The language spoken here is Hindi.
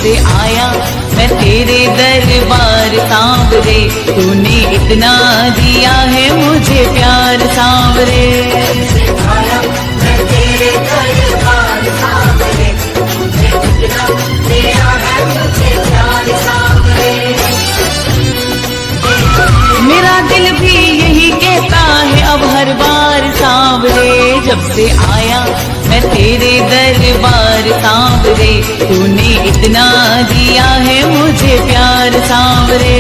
से आया मैं तेरे दरबार सांवरे, तूने इतना दिया है मुझे प्यार सांवरे। आया मैं तेरे दरबार सांवरे, तूने इतना दिया है मुझे प्यार सांवरे। मेरा दिल भी यही कहता है अब हर बार सांवरे, जब से आया मैं तेरे दरबार सांवरे, तूने इतना दिया है मुझे प्यार सांवरे।